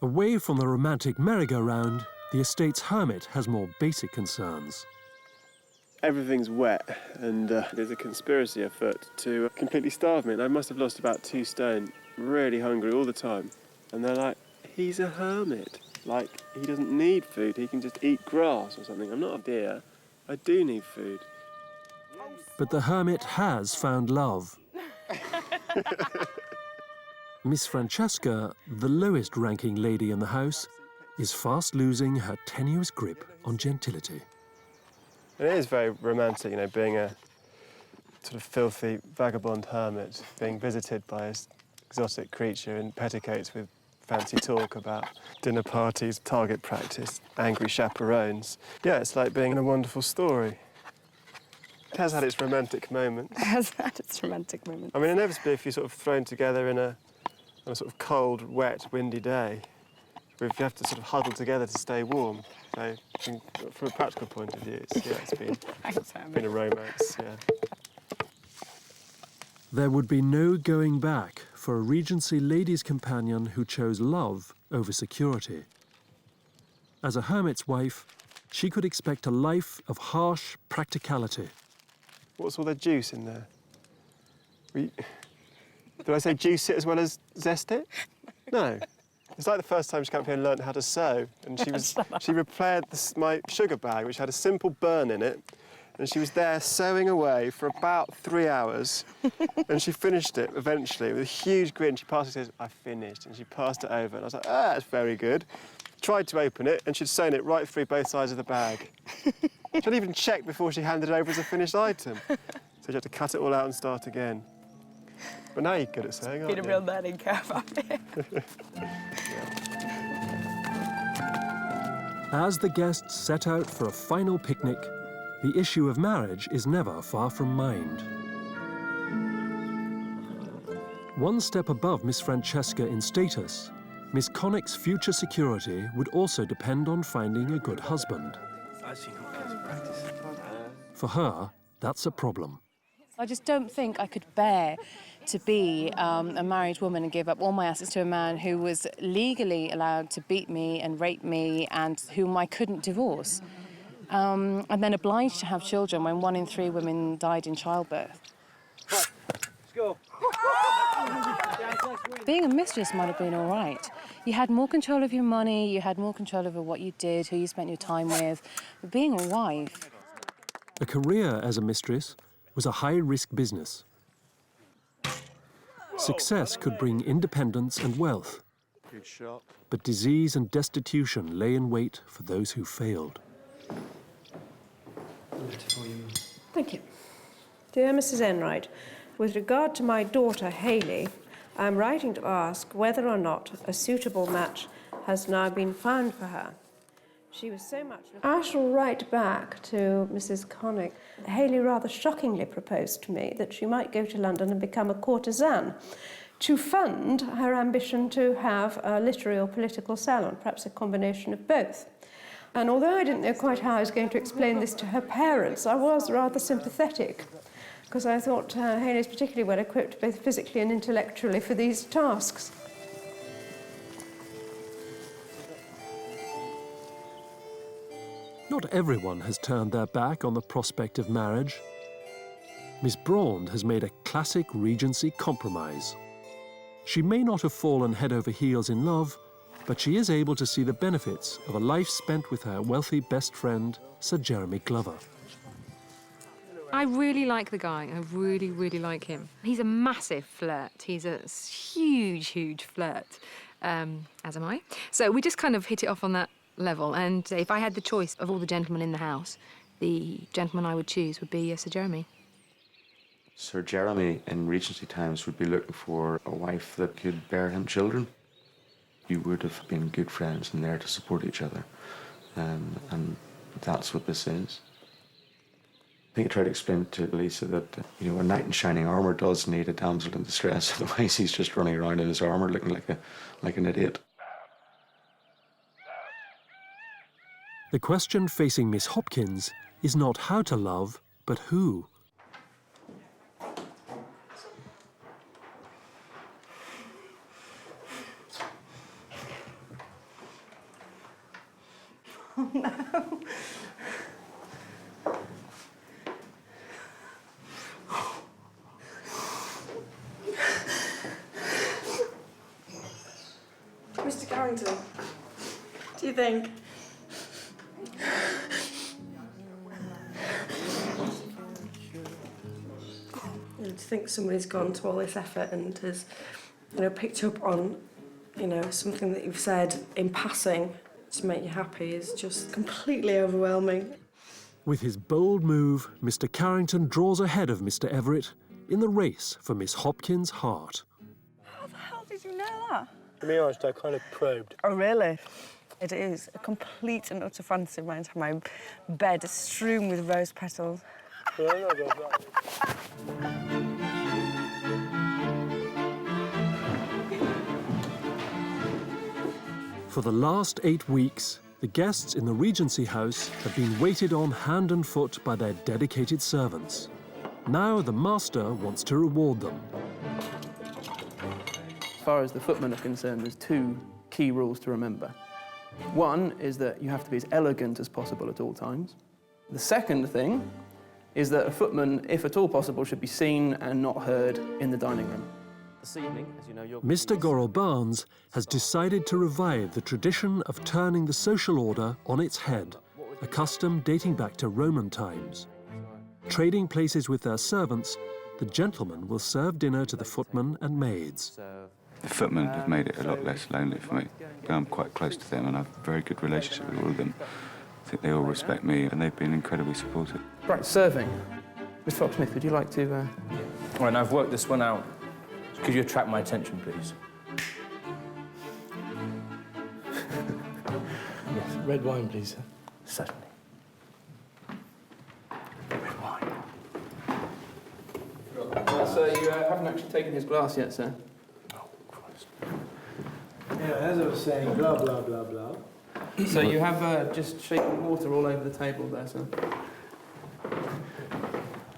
Away from the romantic merry-go-round, the estate's hermit has more basic concerns. Everything's wet, and there's a conspiracy afoot to completely starve me. And I must have lost about 2 stone, really hungry all the time. And they're like, he's a hermit. Like, he doesn't need food, he can just eat grass or something. I'm not a deer, I do need food. But the hermit has found love. Miss Francesca, the lowest-ranking lady in the house, is fast losing her tenuous grip on gentility. And it is very romantic, you know, being a sort of filthy, vagabond hermit, being visited by an exotic creature in petticoats with fancy talk about dinner parties, target practice, angry chaperones. Yeah, it's like being in a wonderful story. It has had its romantic moments. It has had its romantic moments. I mean, inevitably, if you're sort of thrown together on a sort of cold, wet, windy day, if you have to sort of huddle together to stay warm. So, from a practical point of view, it's been a romance, yeah. There would be no going back for a Regency ladies' companion who chose love over security. As a hermit's wife, she could expect a life of harsh practicality. What's all the juice in there? Did I say juice it as well as zest it? No. It's like the first time she came up here and learnt how to sew, and she repaired my sugar bag, which had a simple burn in it, and she was there sewing away for about 3 hours, and she finished it eventually with a huge grin. She passed it and says, "I finished," and she passed it over, and I was like, "Ah, that's very good." Tried to open it, and she'd sewn it right through both sides of the bag. She hadn't even checked before she handed it over as a finished item. So you had to cut it all out and start again. But now you're good at sewing, aren't you? Been a real learning curve up here. As the guests set out for a final picnic, the issue of marriage is never far from mind. One step above Miss Francesca in status, Miss Connick's future security would also depend on finding a good husband. For her, that's a problem. I just don't think I could bear to be a married woman and give up all my assets to a man who was legally allowed to beat me and rape me and whom I couldn't divorce. And then obliged to have children when 1 in 3 women died in childbirth. Let's go. Being a mistress might have been all right. You had more control of your money, you had more control over what you did, who you spent your time with. But being a wife... A career as a mistress was a high-risk business. Success could bring independence and wealth, but disease and destitution lay in wait for those who failed. Thank you. Dear Mrs. Enright, with regard to my daughter, Hayley, I am writing to ask whether or not a suitable match has now been found for her. She was so much... I shall write back to Mrs. Connick. Hayley rather shockingly proposed to me that she might go to London and become a courtesan to fund her ambition to have a literary or political salon, perhaps a combination of both. And although I didn't know quite how I was going to explain this to her parents, I was rather sympathetic, because I thought Hayley's particularly well equipped, both physically and intellectually, for these tasks. Not everyone has turned their back on the prospect of marriage. Miss Braund has made a classic Regency compromise. She may not have fallen head over heels in love, but she is able to see the benefits of a life spent with her wealthy best friend, Sir Jeremy Glover. I really like the guy. I really, really like him. He's a massive flirt. He's a huge, huge flirt, as am I. So we just kind of hit it off on that level. And if I had the choice of all the gentlemen in the house, the gentleman I would choose would be Sir Jeremy. Sir Jeremy, in Regency times, would be looking for a wife that could bear him children. You would have been good friends and there to support each other. And that's what this is. I think I tried to explain to Lisa that, you know, a knight in shining armour does need a damsel in distress, otherwise he's just running around in his armour looking like an idiot. The question facing Miss Hopkins is not how to love, but who. Oh, no. Mr. Carrington, do you think? Do you think somebody's gone to all this effort and has, picked up on, something that you've said in passing to make you happy is just completely overwhelming. With his bold move, Mr. Carrington draws ahead of Mr. Everett in the race for Miss Hopkins' heart. How the hell did you know that? To be honest, I kind of probed. Oh, really? It is a complete and utter fantasy of mine to have my bed strewn with rose petals. For the last 8 weeks, the guests in the Regency House have been waited on hand and foot by their dedicated servants. Now the master wants to reward them. As far as the footmen are concerned, there's 2 key rules to remember. One is that you have to be as elegant as possible at all times. The second thing is that a footman, if at all possible, should be seen and not heard in the dining room. This evening, as you know, Mr. Gorrell Barnes has decided to revive the tradition of turning the social order on its head, a custom dating back to Roman times. Trading places with their servants, the gentlemen will serve dinner to the footmen and maids. The footmen have made it a lot less lonely for me. I'm quite close to them and I have a very good relationship with all of them. I think they all respect me and they've been incredibly supportive. Right, serving. Mr. Fox-Smith, would you like to... All right, now I've worked this one out. Could you attract my attention, please? Yes, red wine, please, sir. Certainly. Red wine. Sir, you haven't actually taken his glass yet, sir. Oh, Christ. Yeah, as I was saying, blah, blah, blah, blah. So you have just shaken water all over the table there, sir.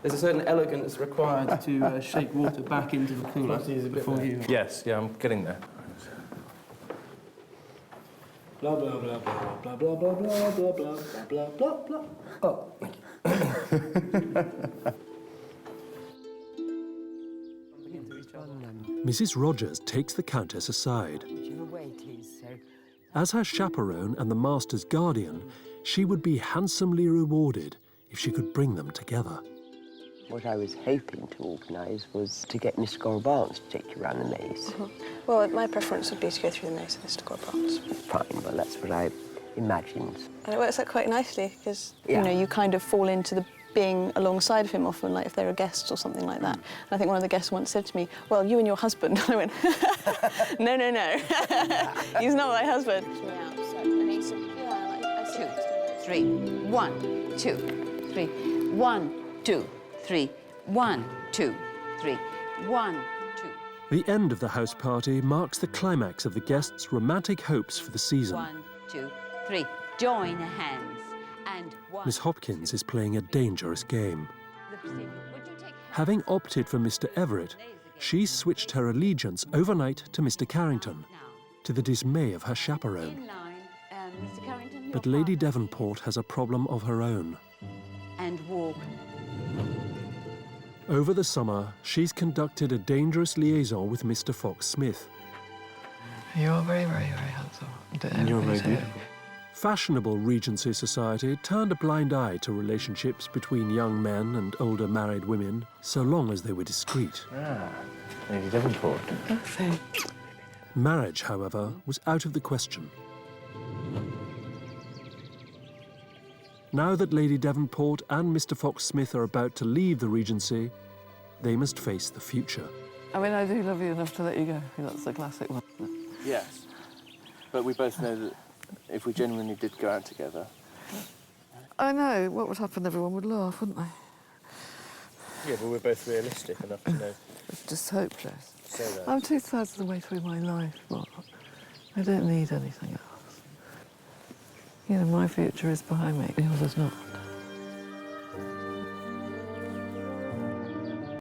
There's a certain elegance required to shake water back into the cooler before you... Yes, yeah, I'm getting there. Blah, blah, blah, blah, blah, blah, blah, blah, blah, blah, blah, blah, blah. Oh, thank you. Mrs. Rogers takes the Countess aside. As her chaperone and the master's guardian, she would be handsomely rewarded if she could bring them together. What I was hoping to organise was to get Mr. Gorrell Barnes to take you around the maze. Well, my preference would be to go through the maze with Mr. Gorrell Barnes. Fine, well, that's what I imagined. And it works out quite nicely because, Yeah. you kind of fall into the being alongside of him often, like if there are guests or something like that. And I think one of the guests once said to me, well, you and your husband. And I went, no, no, no. He's not my husband. 2, 3, 1, 2, 3, 1, 2, 3, 1, 2, 3, 1, 2. The end of the house party marks the climax of the guests' romantic hopes for the season. 1, 2, 3. Join hands. And 1. Miss Hopkins is playing a dangerous game. Having opted for Mr. Everett, she's switched her allegiance overnight to Mr. Carrington, to the dismay of her chaperone. But Lady Devonport has a problem of her own. And walk. Over the summer, she's conducted a dangerous liaison with Mr. Fox-Smith. You're very, very, very handsome. And you're very beautiful. Fashionable Regency society turned a blind eye to relationships between young men and older married women, so long as they were discreet. Ah, Lady Devonport. Okay. Marriage, however, was out of the question. Now that Lady Devonport and Mr. Fox-Smith are about to leave the Regency, they must face the future. I mean, I do love you enough to let you go. I mean, that's the classic one. Yes. But we both know that if we genuinely did go out together... I know. What would happen? Everyone would laugh, wouldn't they? Yeah, but we're both realistic enough to know. It's just hopeless. Say that. I'm 2/3 of the way through my life, Mark. I don't need anything else. My future is behind me. Yours is not.